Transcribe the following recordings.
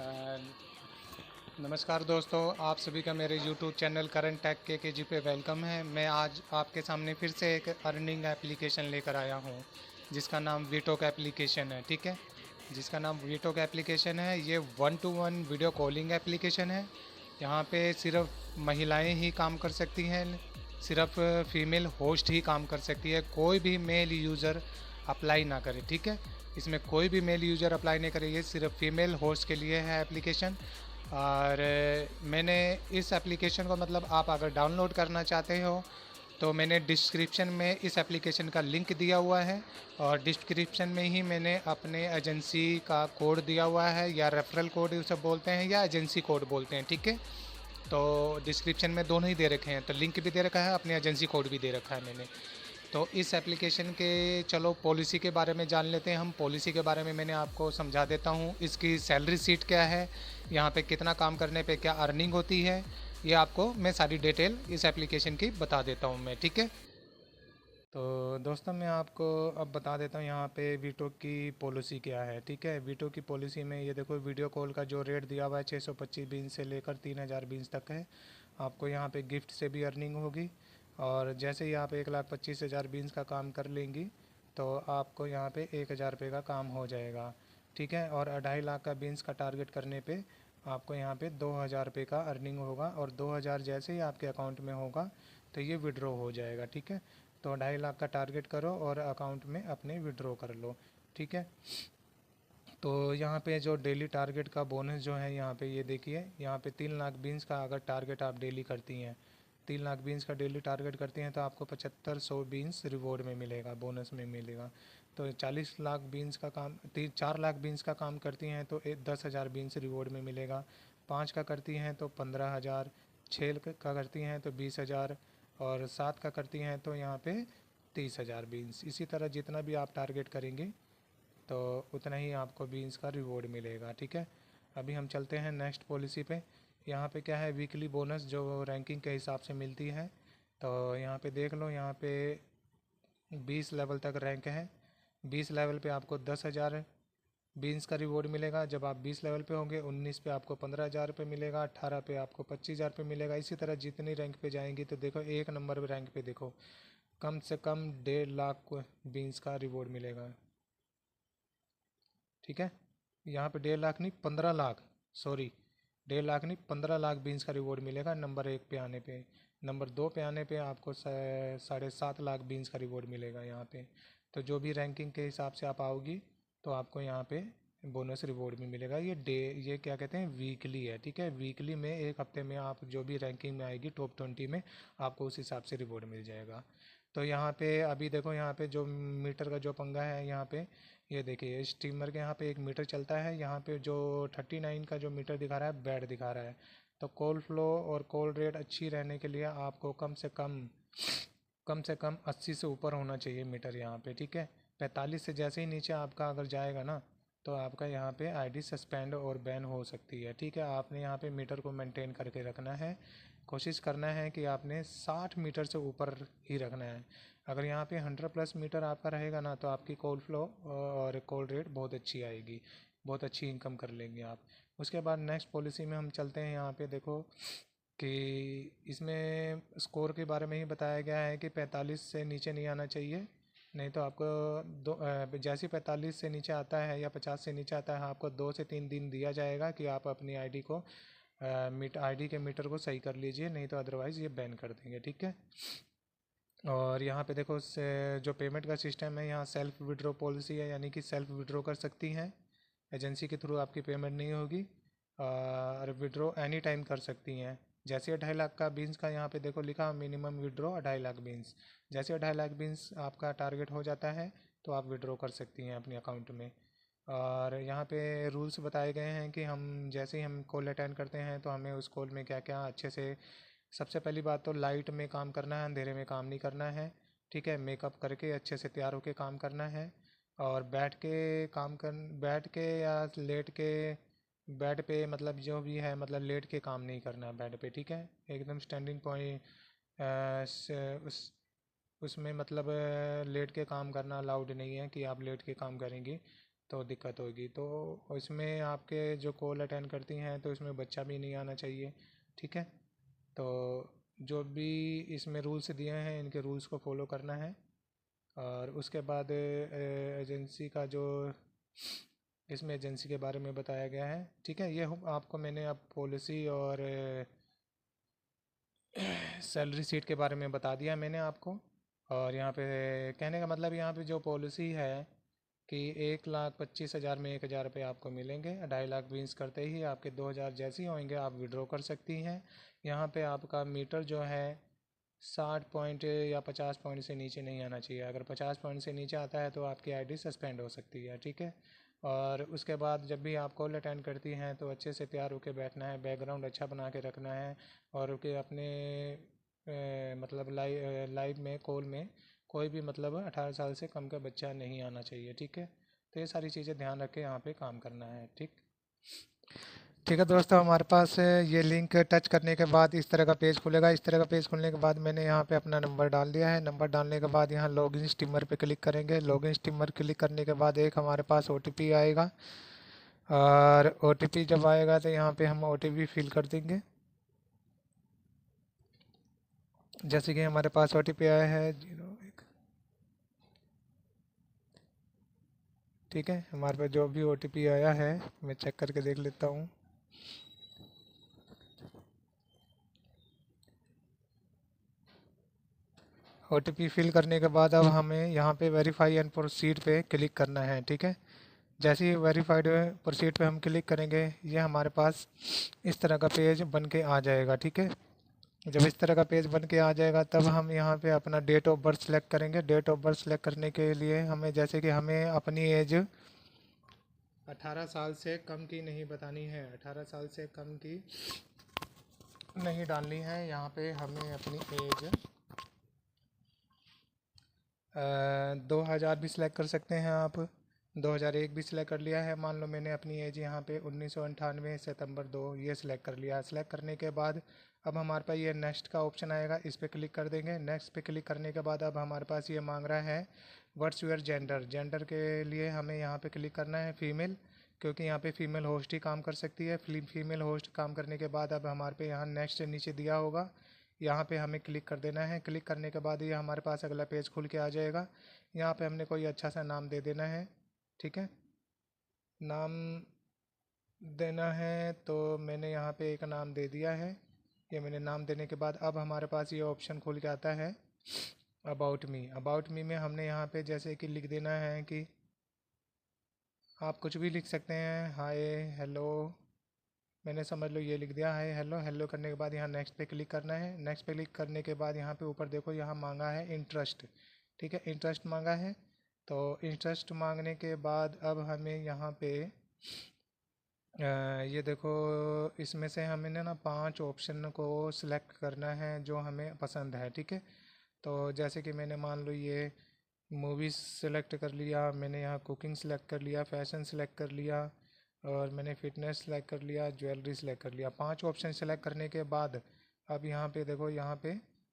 अ, नमस्कार दोस्तों, आप सभी का मेरे YouTube चैनल करंट टेक के जी पे वेलकम है। मैं आज आपके सामने फिर से एक अर्निंग एप्लीकेशन लेकर आया हूँ जिसका नाम वीटोक एप्लीकेशन है। ठीक है, जिसका नाम वीटोक एप्लीकेशन है। ये 1-to-1 वीडियो कॉलिंग एप्लीकेशन है। यहाँ पे सिर्फ महिलाएं ही काम कर सकती हैं, सिर्फ फीमेल होस्ट ही काम कर सकती है। कोई भी मेल यूज़र अप्लाई ना करे। ठीक है, इसमें कोई भी मेल यूज़र अप्लाई नहीं करे, ये सिर्फ फीमेल होस्ट के लिए है एप्लीकेशन। और मैंने इस एप्लीकेशन को मतलब आप अगर डाउनलोड करना चाहते हो तो मैंने डिस्क्रिप्शन में इस एप्लीकेशन का लिंक दिया हुआ है, और डिस्क्रिप्शन में ही मैंने अपने एजेंसी का कोड दिया हुआ है, या रेफरल कोड उसे बोलते हैं या एजेंसी कोड बोलते हैं। ठीक है, तो डिस्क्रिप्शन में दोनों ही दे रखे हैं, तो लिंक भी दे रखा है, अपने एजेंसी कोड भी दे रखा है मैंने। तो इस एप्लीकेशन के चलो पॉलिसी के बारे में जान लेते हैं हम। पॉलिसी के बारे में मैंने आपको समझा देता हूँ। इसकी सैलरी सीट क्या है, यहाँ पे कितना काम करने पे क्या अर्निंग होती है, ये आपको मैं सारी डिटेल इस एप्लीकेशन की बता देता हूँ मैं। ठीक है, तो दोस्तों मैं आपको अब बता देता हूँ यहाँ पे वीटो की पॉलिसी क्या है। ठीक है, वीटो की पॉलिसी में ये देखो, वीडियो कॉल का जो रेट दिया हुआ है 625 बीन्स से लेकर 3000 बीन्स तक है। आपको यहाँ पे गिफ्ट से भी अर्निंग होगी, और जैसे ही आप 1,25,000 बीन्स का काम कर लेंगी तो आपको यहाँ पे 1,000 रुपये का काम हो जाएगा। ठीक है, और 2.5 लाख का बीन्स का टारगेट करने पे आपको यहाँ पे 2,000 रुपये का अर्निंग होगा, और 2,000 जैसे ही आपके अकाउंट में होगा तो ये विड्रॉ हो जाएगा। ठीक है, तो 2.5 लाख का टारगेट करो और अकाउंट में अपने विड्रॉ कर लो। ठीक है, तो यहाँ पे जो डेली टारगेट का बोनस जो है, यहाँ पे ये देखिए, यहाँ पे 3 लाख बीन्स का अगर टारगेट आप डेली करती हैं, 3 लाख बीन्स का डेली टारगेट करती हैं तो आपको 7500 बीन्स रिवॉर्ड में मिलेगा, बोनस में मिलेगा। तो 40 लाख बीन्स का काम 4 लाख बीन्स का काम करती हैं तो 10,000 बीन्स रिवॉर्ड में मिलेगा। 5 का करती हैं तो 15,000, 6 का करती हैं तो 20,000, और 7 का करती हैं तो यहाँ पे 30,000 बीन्स। इसी तरह जितना भी आप टारगेट करेंगे तो उतना ही आपको बीन्स का रिवॉर्ड मिलेगा। ठीक है, अभी हम चलते हैं नेक्स्ट पॉलिसी पे। यहाँ पे क्या है, वीकली बोनस जो रैंकिंग के हिसाब से मिलती है। तो यहाँ पे देख लो, यहाँ पे 20 लेवल तक रैंक है। 20 लेवल पे आपको 10,000 बीन्स का रिवॉर्ड मिलेगा। जब आप 20 लेवल पे होंगे, 19 पे आपको 15,000 रुपये मिलेगा, 18 पे आपको 25,000 रुपये मिलेगा। इसी तरह जितनी रैंक पे जाएंगी तो देखो, एक नंबर रैंक पे देखो कम से कम 1.5 लाख बीन्स का रिवॉर्ड मिलेगा। ठीक है, यहाँ पे 1.5 लाख नहीं, 15 लाख, सॉरी, 1.5 लाख नहीं, 15 लाख बीन्स का रिवॉर्ड मिलेगा नंबर 1 पे आने पे। नंबर 2 पे आने पे आपको 7.5 लाख बीन्स का रिवॉर्ड मिलेगा यहाँ पे। तो जो भी रैंकिंग के हिसाब से आप आओगी तो आपको यहाँ पे बोनस रिवॉर्ड भी मिलेगा। ये क्या कहते हैं, वीकली है। ठीक है, वीकली में एक हफ्ते में आप जो भी रैंकिंग में आएगी टॉप 20 में, आपको उस हिसाब से रिवॉर्ड मिल जाएगा। तो यहाँ पे अभी देखो, यहाँ पे जो मीटर का जो पंगा है, यहाँ पे ये देखिए, स्टीमर के यहाँ पे एक मीटर चलता है। यहाँ पे जो 39 का जो मीटर दिखा रहा है, बैड दिखा रहा है। तो कॉल फ्लो और कॉल रेट अच्छी रहने के लिए आपको कम से कम 80 से ऊपर होना चाहिए मीटर यहाँ पे। ठीक है, 45 से जैसे ही नीचे आपका अगर जाएगा ना, तो आपका यहाँ पे आईडी सस्पेंड और बैन हो सकती है। ठीक है, आपने यहाँ पे मीटर को मेंटेन करके रखना है। कोशिश करना है कि आपने 60 मीटर से ऊपर ही रखना है। अगर यहाँ पे 100+ मीटर आपका रहेगा ना, तो आपकी कॉल फ्लो और कॉल रेट बहुत अच्छी आएगी, बहुत अच्छी इनकम कर लेंगे आप। उसके बाद नेक्स्ट पॉलिसी में हम चलते हैं। यहाँ पे देखो कि इसमें स्कोर के बारे में ही बताया गया है कि 45 से नीचे नहीं आना चाहिए, नहीं तो आपको जैसे 45 से नीचे आता है या 50 से नीचे आता है, आपको 2 से 3 दिन दिया जाएगा कि आप अपनी आईडी को आईडी के मीटर को सही कर लीजिए, नहीं तो अदरवाइज़ ये बैन कर देंगे। ठीक है, और यहाँ पे देखो जो पेमेंट का सिस्टम है, यहाँ सेल्फ विड्रॉ पॉलिसी है, यानी कि सेल्फ विड्रॉ कर सकती हैं, एजेंसी के थ्रू आपकी पेमेंट नहीं होगी। और विड्रॉ एनी टाइम कर सकती हैं। जैसे 2.5 लाख का बीन्स का यहाँ पे देखो लिखा, मिनिमम विड्रॉ 2.5 लाख बीन्स। जैसे 2.5 लाख बीन्स आपका टारगेट हो जाता है तो आप विड्रॉ कर सकती हैं अपने अकाउंट में। और यहाँ पे रूल्स बताए गए हैं कि हम जैसे ही हम कॉल अटेंड करते हैं तो हमें उस कॉल में क्या क्या अच्छे से, सबसे पहली बात तो लाइट में काम करना है, अंधेरे में काम नहीं करना है। ठीक है, मेकअप करके अच्छे से तैयार होके काम करना है। और बैठ के या लेट के, बेड पे मतलब जो भी है, मतलब लेट के काम नहीं करना है बेड पे। ठीक है, एकदम स्टैंडिंग पॉइंट उस उसमें मतलब लेट के काम करना अलाउड नहीं है कि आप लेट के काम करेंगी। तो दिक्कत होगी। तो इसमें आपके जो कॉल अटेंड करती हैं तो इसमें बच्चा भी नहीं आना चाहिए, ठीक है। तो जो भी इसमें रूल्स दिए हैं इनके रूल्स को फॉलो करना है। और उसके बाद एजेंसी का जो इसमें एजेंसी के बारे में बताया गया है, ठीक है। ये आपको मैंने अब पॉलिसी और सैलरी सीट के बारे में बता दिया मैंने आपको। और यहाँ पे कहने का मतलब यहाँ पे जो पॉलिसी है कि 1,25,000 में 1,000 रुपये आपको मिलेंगे। 2.5 लाख बीन्स करते ही आपके 2,000 जैसे ही होंगे आप विड्रॉ कर सकती हैं। यहाँ पे आपका मीटर जो है 60 पॉइंट या 50 पॉइंट से नीचे नहीं आना चाहिए। अगर 50 पॉइंट से नीचे आता है तो आपकी आईडी सस्पेंड हो सकती है, ठीक है। और उसके बाद जब भी आप कॉल अटेंड करती हैं तो अच्छे से तैयार होकर बैठना है, बैकग्राउंड अच्छा बना के रखना है। और कि अपने मतलब लाइव में कॉल में कोई भी मतलब 18 साल से कम का बच्चा नहीं आना चाहिए, ठीक है। तो ये सारी चीज़ें ध्यान रख के यहाँ पे काम करना है, ठीक। ठीक है दोस्तों, हमारे पास ये लिंक टच करने के बाद इस तरह का पेज खुलेगा। इस तरह का पेज खुलने के बाद मैंने यहाँ पे अपना नंबर डाल दिया है। नंबर डालने के बाद यहाँ लॉगिन स्टीमर पे क्लिक करेंगे। लॉगिन स्टीमर क्लिक करने के बाद एक हमारे पास ओटीपी आएगा। और ओटीपी जब आएगा तो यहाँ पे हम ओटीपी फिल कर देंगे। जैसे कि हमारे पास ओटीपी आया है 01, ठीक है। हमारे पास जो भी ओटीपी आया है मैं चेक करके देख लेता हूँ। ओटीपी फिल करने के बाद अब हमें यहाँ पे वेरीफाई एंड प्रोसीड पे क्लिक करना है, ठीक है। जैसे ही वेरीफाइड प्रोसीड पे हम क्लिक करेंगे ये हमारे पास इस तरह का पेज बन के आ जाएगा, ठीक है। जब इस तरह का पेज बन के आ जाएगा तब हम यहाँ पे अपना डेट ऑफ बर्थ सेलेक्ट करेंगे। डेट ऑफ बर्थ सेलेक्ट करने के लिए हमें जैसे कि हमें अपनी एज 18 साल से कम की नहीं बतानी है, 18 साल से कम की नहीं डालनी है। यहाँ पे हमें अपनी एज 2000 भी सिलेक्ट कर सकते हैं आप, 2001 भी सिलेक्ट कर लिया है। मान लो मैंने अपनी एज यहाँ पे 1998 सितंबर 2 ये सिलेक्ट कर लिया। सिलेक्ट करने के बाद अब हमारे पास ये नेक्स्ट का ऑप्शन आएगा, इस पर क्लिक कर देंगे। नेक्स्ट पे क्लिक करने के बाद अब हमारे पास ये मांग रहा है व्हाट्स योर जेंडर। जेंडर के लिए हमें यहाँ पे क्लिक करना है फीमेल, क्योंकि यहाँ पे फीमेल होस्ट ही काम कर सकती है। फीमेल होस्ट काम करने के बाद अब हमारे पे यहाँ नेक्स्ट नीचे दिया होगा, यहाँ पे हमें क्लिक कर देना है। क्लिक करने के बाद ये हमारे पास अगला पेज खुल के आ जाएगा। यहाँ पे हमने कोई अच्छा सा नाम दे देना है, ठीक है। नाम देना है तो मैंने यहाँ पे एक नाम दे दिया है। ये मैंने नाम देने के बाद अब हमारे पास ये ऑप्शन खुल के आता है अबाउट मी। अबाउट मी में हमने यहाँ पे जैसे कि लिख देना है कि आप कुछ भी लिख सकते हैं, हाय हेलो। मैंने समझ लो ये लिख दिया है हेलो। हेलो करने के बाद यहाँ नेक्स्ट पे क्लिक करना है। नेक्स्ट पे क्लिक करने के बाद यहाँ पे ऊपर देखो यहाँ मांगा है इंटरेस्ट, ठीक है। इंटरेस्ट मांगा है। तो इंटरेस्ट मांगने के बाद अब हमें यहाँ पे ये देखो इसमें से हमें ना 5 ऑप्शन को सिलेक्ट करना है जो हमें पसंद है, ठीक है। तो जैसे कि मैंने मान लो ये मूवीज़ सेलेक्ट कर लिया, मैंने यहाँ कुकिंग सेलेक्ट कर लिया, फैशन सेलेक्ट कर लिया, और मैंने फिटनेस सेलेक्ट कर लिया, ज्वेलरी सेलेक्ट कर लिया। 5 ऑप्शन सेलेक्ट करने के बाद अब यहाँ पे देखो यहाँ पे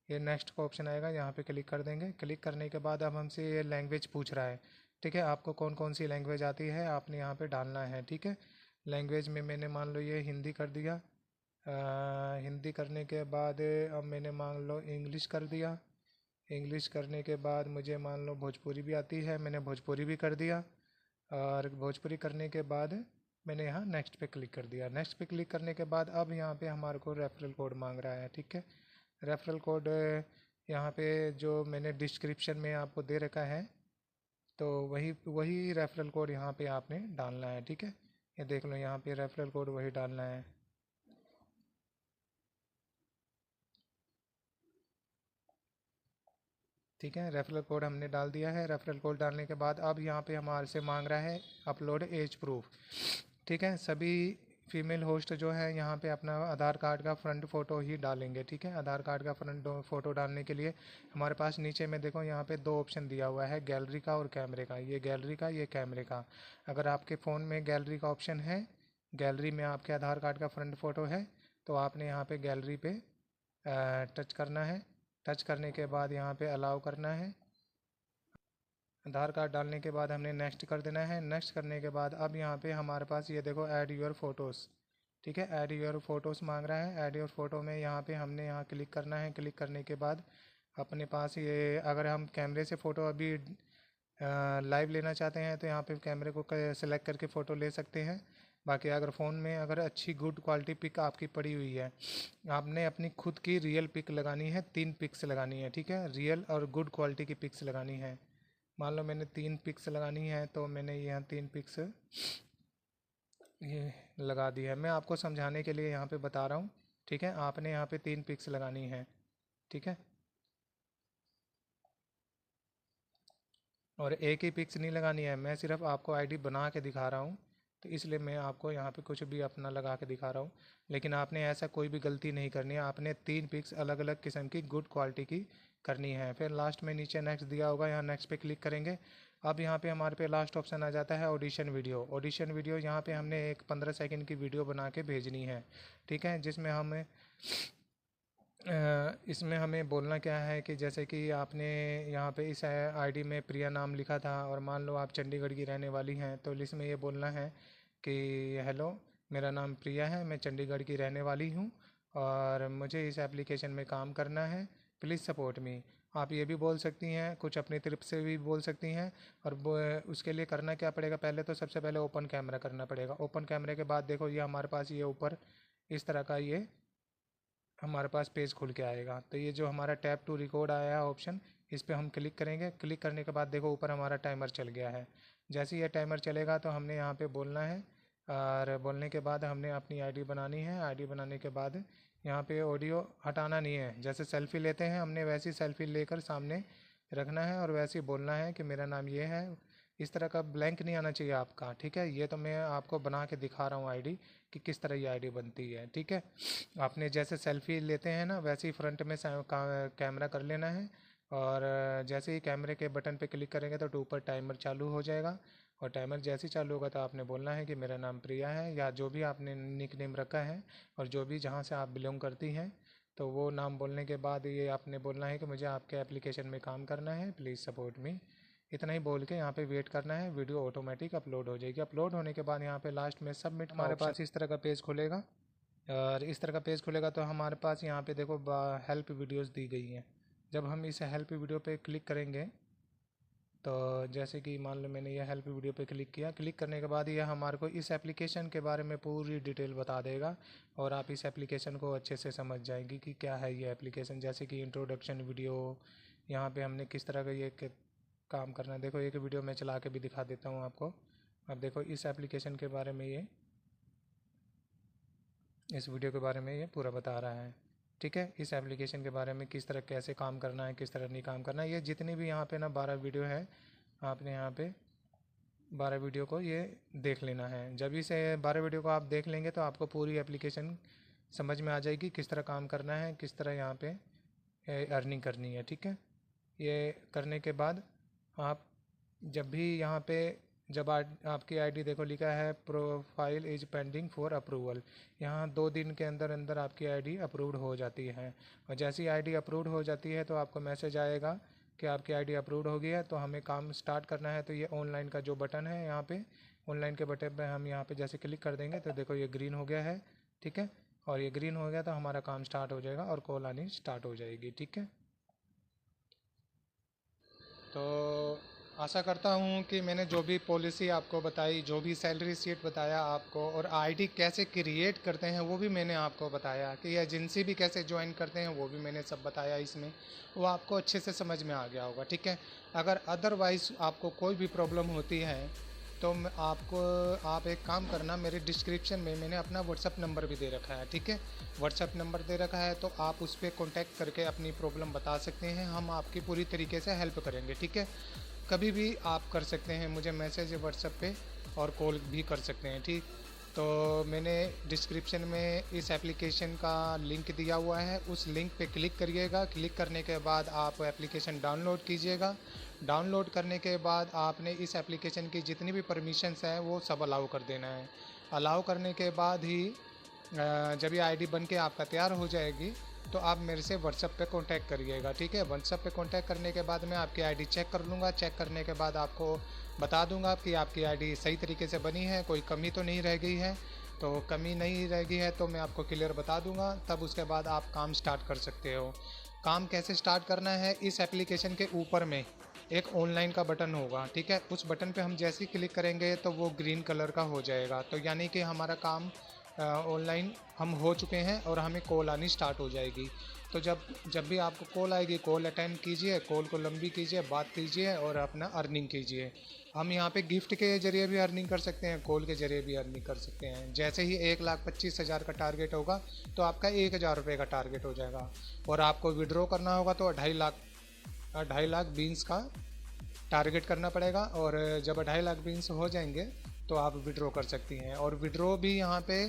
ये नेक्स्ट का ऑप्शन आएगा, यहाँ पे क्लिक कर देंगे। क्लिक करने के बाद अब हमसे ये लैंग्वेज पूछ रहा है, ठीक है। आपको कौन कौन सी लैंग्वेज आती है आपने यहाँ पे डालना है, ठीक है। लैंग्वेज में मैंने मान लो ये हिंदी कर दिया। हिंदी करने के बाद अब मैंने मान लो इंग्लिश कर दिया। इंग्लिश करने के बाद मुझे मान लो भोजपुरी भी आती है, मैंने भोजपुरी भी कर दिया। और भोजपुरी करने के बाद मैंने यहाँ नेक्स्ट पे क्लिक कर दिया। नेक्स्ट पे क्लिक करने के बाद अब यहाँ पे हमारे को रेफरल कोड मांग रहा है, ठीक है। रेफरल कोड यहाँ पे जो मैंने डिस्क्रिप्शन में आपको दे रखा है तो वही वही रेफरल कोड यहाँ पे आपने डालना है, ठीक है। ये देख लो यहाँ पे रेफरल कोड वही डालना है। ठीक है, रेफरल कोड हमने डाल दिया है। रेफरल कोड डालने के बाद अब यहाँ पे हमारे से मांग रहा है अपलोड एज प्रूफ, ठीक है। सभी फीमेल होस्ट जो है यहाँ पे अपना आधार कार्ड का फ्रंट फ़ोटो ही डालेंगे, ठीक है। आधार कार्ड का फ्रंट फ़ोटो डालने के लिए हमारे पास नीचे में देखो यहाँ पे 2 ऑप्शन दिया हुआ है, गैलरी का और कैमरे का। ये गैलरी का, ये कैमरे का। अगर आपके फ़ोन में गैलरी का ऑप्शन है, गैलरी में आपके आधार कार्ड का फ्रंट फ़ोटो है, तो आपने यहाँ पे गैलरी पे टच करना है। टच करने के बाद यहाँ पे अलाउ करना है। आधार कार्ड डालने के बाद हमने नेक्स्ट कर देना है। नेक्स्ट करने के बाद अब यहाँ पे हमारे पास ये देखो ऐड योर फोटोज़, ठीक है, ऐड योर फोटोज़ मांग रहा है। ऐड योर फोटो में यहाँ पे हमने यहाँ क्लिक करना है। क्लिक करने के बाद अपने पास ये, अगर हम कैमरे से फ़ोटो अभी लाइव लेना चाहते हैं तो यहाँ पे कैमरे को सेलेक्ट करके फ़ोटो ले सकते हैं। बाकी अगर फ़ोन में अगर अच्छी गुड क्वालिटी पिक आपकी पड़ी हुई है, आपने अपनी खुद की रियल पिक लगानी है, 3 पिक्स लगानी है, ठीक है, रियल और गुड क्वालिटी की पिक्स लगानी है। मान लो मैंने 3 पिक्स लगानी है तो मैंने यहाँ 3 पिक्स ये लगा दी है। मैं आपको समझाने के लिए यहाँ पे बता रहा हूँ, ठीक है। आपने यहाँ पे 3 पिक्स लगानी है, ठीक है, और एक ही पिक्स नहीं लगानी है। मैं सिर्फ आपको आईडी बना के दिखा रहा हूँ, तो इसलिए मैं आपको यहाँ पे कुछ भी अपना लगा के दिखा रहा हूँ। लेकिन आपने ऐसा कोई भी गलती नहीं करनी है। आपने 3 पिक्स अलग अलग किस्म की गुड क्वालिटी की करनी है। फिर लास्ट में नीचे नेक्स्ट दिया होगा, यहाँ नेक्स्ट पे क्लिक करेंगे। अब यहाँ पे हमारे पे लास्ट ऑप्शन आ जाता है ऑडिशन वीडियो। ऑडिशन वीडियो यहाँ पे हमने एक 15 सेकंड की वीडियो बना के भेजनी है, ठीक है, जिसमें हमें इसमें हमें बोलना क्या है कि जैसे कि आपने यहाँ पे इस आईडी में प्रिया नाम लिखा था और मान लो आप चंडीगढ़ की रहने वाली हैं, तो इसमें ये बोलना है कि हेलो, मेरा नाम प्रिया है, मैं चंडीगढ़ की रहने वाली हूँ और मुझे इस एप्लीकेशन में काम करना है, प्लीज़ सपोर्ट मी। आप ये भी बोल सकती हैं, कुछ अपनी तरफ से भी बोल सकती हैं। और उसके लिए करना क्या पड़ेगा, पहले तो सबसे पहले ओपन कैमरा करना पड़ेगा। ओपन कैमरे के बाद देखो ये हमारे पास ये ऊपर इस तरह का ये हमारे पास पेज खुल के आएगा। तो ये जो हमारा टैप टू रिकॉर्ड आया है ऑप्शन, इस पर हम क्लिक करेंगे। क्लिक करने के बाद देखो ऊपर हमारा टाइमर चल गया है। जैसे ही ये टाइमर चलेगा तो हमने यहाँ पे बोलना है, और बोलने के बाद हमने अपनी आईडी बनानी है। आईडी बनाने के बाद यहाँ पे ऑडियो हटाना नहीं है। जैसे सेल्फ़ी लेते हैं हमने, वैसी सेल्फ़ी लेकर सामने रखना है और वैसे ही बोलना है कि मेरा नाम ये है। इस तरह का ब्लैंक नहीं आना चाहिए आपका, ठीक है। ये तो मैं आपको बना के दिखा रहा हूँ आईडी कि किस तरह ये आईडी बनती है, ठीक है। आपने जैसे सेल्फ़ी लेते हैं ना, वैसे ही फ्रंट में कैमरा कर लेना है। और जैसे ही कैमरे के बटन पे क्लिक करेंगे तो ऊपर टाइमर चालू हो जाएगा। और टाइमर जैसे ही चालू होगा तो आपने बोलना है कि मेरा नाम प्रिया है, या जो भी आपने निक नेम रखा है और जो भी जहाँ से आप बिलोंग करती हैं, तो वो नाम बोलने के बाद ये आपने बोलना है कि मुझे आपके एप्लीकेशन में काम करना है, प्लीज़ सपोर्ट मी। इतना ही बोल के यहाँ पे वेट करना है। वीडियो ऑटोमेटिक अपलोड हो जाएगी। अपलोड होने के बाद यहाँ पे लास्ट में सबमिट हमारे पास इस तरह का पेज खुलेगा। और इस तरह का पेज खुलेगा तो हमारे पास यहाँ पे देखो हेल्प वीडियोस दी गई हैं। जब हम इस हेल्प वीडियो पे क्लिक करेंगे तो जैसे कि मान लो मैंने यह हेल्प वीडियो पे क्लिक किया। क्लिक करने के बाद यह हमारे को इस एप्लीकेशन के बारे में पूरी डिटेल बता देगा और आप इस एप्लीकेशन को अच्छे से समझ जाएंगी कि क्या है ये एप्लीकेशन। जैसे कि इंट्रोडक्शन वीडियो, यहाँ पे हमने किस तरह का ये काम करना है। देखो एक वीडियो मैं चला के भी दिखा देता हूँ आपको। अब देखो इस एप्लीकेशन के बारे में इस वीडियो के बारे में ये पूरा बता रहा है, ठीक है। इस एप्लीकेशन के बारे में किस तरह कैसे काम करना है, किस तरह नहीं काम करना है। ये जितनी भी यहाँ पे ना 12 वीडियो है, आपने यहाँ पे 12 वीडियो को ये देख लेना है। जब इसे 12 वीडियो को आप देख लेंगे तो आपको पूरी एप्लीकेशन समझ में आ जाएगी, किस तरह काम करना है, किस तरह यहाँ पे अर्निंग करनी है, ठीक है। ये करने के बाद आप जब भी यहाँ पे जब आपकी आईडी देखो लिखा है profile is pending for approval, यहाँ 2 दिन के अंदर अंदर आपकी आईडी अप्रूव्ड हो जाती है। और जैसी आईडी अप्रूव्ड हो जाती है तो आपको मैसेज आएगा कि आपकी आईडी अप्रूव्ड हो गई है, तो हमें काम स्टार्ट करना है। तो ये ऑनलाइन का जो बटन है, यहाँ पे ऑनलाइन के बटन पे हम यहाँ पे जैसे क्लिक कर देंगे तो देखो ये ग्रीन हो गया है, ठीक है। और ये ग्रीन हो गया तो हमारा काम स्टार्ट हो जाएगा और कॉल आनी स्टार्ट हो जाएगी, ठीक है। तो आशा करता हूँ कि मैंने जो भी पॉलिसी आपको बताई, जो भी सैलरी शीट बताया आपको, और आईडी कैसे क्रिएट करते हैं वो भी मैंने आपको बताया, कि एजेंसी भी कैसे ज्वाइन करते हैं वो भी मैंने सब बताया इसमें। वो आपको अच्छे से समझ में आ गया होगा, ठीक है। अगर अदरवाइज़ आपको कोई भी प्रॉब्लम होती है तो आप एक काम करना, मेरे डिस्क्रिप्शन में मैंने अपना व्हाट्सअप नंबर भी दे रखा है, ठीक है। व्हाट्सअप नंबर दे रखा है तो आप उस पर कॉन्टैक्ट करके अपनी प्रॉब्लम बता सकते हैं। हम आपकी पूरी तरीके से हेल्प करेंगे, ठीक है। कभी भी आप कर सकते हैं मुझे मैसेज व्हाट्सएप पे, और कॉल भी कर सकते हैं, ठीक। तो मैंने डिस्क्रिप्शन में इस एप्लीकेशन का लिंक दिया हुआ है, उस लिंक पे क्लिक करिएगा। क्लिक करने के बाद आप एप्लीकेशन डाउनलोड कीजिएगा। डाउनलोड करने के बाद आपने इस एप्लीकेशन की जितनी भी परमिशंस हैं वो सब अलाउ कर देना है। अलाउ करने के बाद ही जब ये आईडी बन के आपका तैयार हो जाएगी तो आप मेरे से व्हाट्सएप पे कांटेक्ट करिएगा, ठीक है। व्हाट्सएप पे कांटेक्ट करने के बाद मैं आपकी आईडी चेक कर लूँगा। चेक करने के बाद आपको बता दूंगा कि आपकी आईडी सही तरीके से बनी है, कोई कमी तो नहीं रह गई है। तो कमी नहीं रह गई है तो मैं आपको क्लियर बता दूंगा, तब उसके बाद आप काम स्टार्ट कर सकते हो। काम कैसे स्टार्ट करना है, इस एप्लीकेशन के ऊपर में एक ऑनलाइन का बटन होगा, ठीक है। उस बटन पे हम जैसे ही क्लिक करेंगे तो वो ग्रीन कलर का हो जाएगा, तो यानी कि हमारा काम ऑनलाइन हम हो चुके हैं और हमें कॉल आनी स्टार्ट हो जाएगी। तो जब जब भी आपको कॉल आएगी, कॉल अटेंड कीजिए, कॉल को लंबी कीजिए, बात कीजिए और अपना अर्निंग कीजिए। हम यहाँ पे गिफ्ट के ज़रिए भी अर्निंग कर सकते हैं, कॉल के ज़रिए भी अर्निंग कर सकते हैं। जैसे ही 1,25,000 का टारगेट होगा तो आपका 1,000 रुपये का टारगेट हो जाएगा। और आपको विड्रॉ करना होगा तो 2.5 लाख बीन्स का टारगेट करना पड़ेगा। और जब 2.5 लाख बीन्स हो जाएंगे तो आप विड्रॉ कर सकती हैं। और विड्रॉ भी यहाँ पे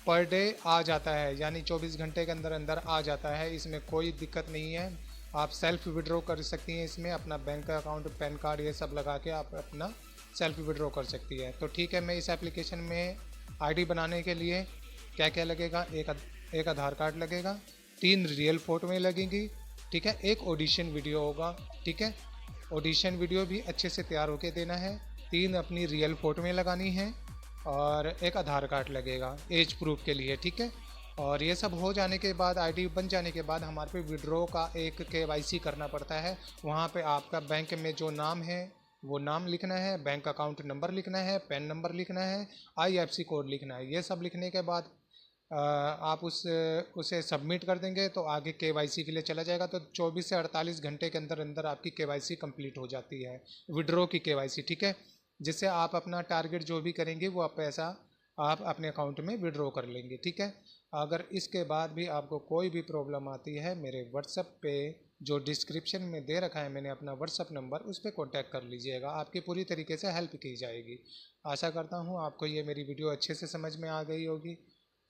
पर डे आ जाता है, यानी 24 घंटे के अंदर अंदर आ जाता है, इसमें कोई दिक्कत नहीं है। आप सेल्फ विड्रॉ कर सकती हैं, इसमें अपना बैंक अकाउंट, पैन कार्ड ये सब लगा के आप अपना सेल्फ विड्रॉ कर सकती है। तो ठीक है, मैं इस एप्लीकेशन में आईडी बनाने के लिए क्या क्या लगेगा, एक आधार कार्ड लगेगा, 3 रियल फ़ोटोएँ लगेंगी, ठीक है। एक ऑडिशन वीडियो होगा, ठीक है। ऑडिशन वीडियो भी अच्छे से तैयार होके देना है। 3 अपनी रियल फ़ोटोएँ लगानी हैं और एक आधार कार्ड लगेगा एज प्रूफ के लिए, ठीक है। और ये सब हो जाने के बाद, आईडी बन जाने के बाद हमारे पे विड्रॉ का एक केवाईसी करना पड़ता है। वहाँ पे आपका बैंक में जो नाम है वो नाम लिखना है, बैंक अकाउंट नंबर लिखना है, पैन नंबर लिखना है, आईएफएससी कोड लिखना है। ये सब लिखने के बाद आप उसे सबमिट कर देंगे तो आगे केवाईसी के लिए चला जाएगा। तो 24 से 48 घंटे के अंदर अंदर आपकी केवाईसी कंप्लीट हो जाती है, विड्रॉ की केवाईसी, ठीक है। जिससे आप अपना टारगेट जो भी करेंगे वो पैसा आप अपने अकाउंट में विड्रॉ कर लेंगे, ठीक है। अगर इसके बाद भी आपको कोई भी प्रॉब्लम आती है, मेरे व्हाट्सएप पे जो डिस्क्रिप्शन में दे रखा है मैंने अपना व्हाट्सएप नंबर, उस पर कॉन्टैक्ट कर लीजिएगा, आपकी पूरी तरीके से हेल्प की जाएगी। आशा करता हूँ आपको ये मेरी वीडियो अच्छे से समझ में आ गई होगी,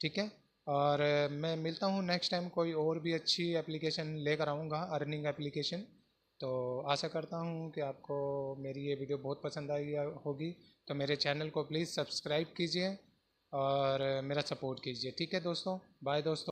ठीक है। और मैं मिलता हूँ नेक्स्ट टाइम, कोई और भी अच्छी एप्लीकेशन लेकर आऊँगा, अर्निंग एप्लीकेशन। तो आशा करता हूँ कि आपको मेरी ये वीडियो बहुत पसंद आई होगी। तो मेरे चैनल को प्लीज़ सब्सक्राइब कीजिए और मेरा सपोर्ट कीजिए, ठीक है दोस्तों। बाय दोस्तों।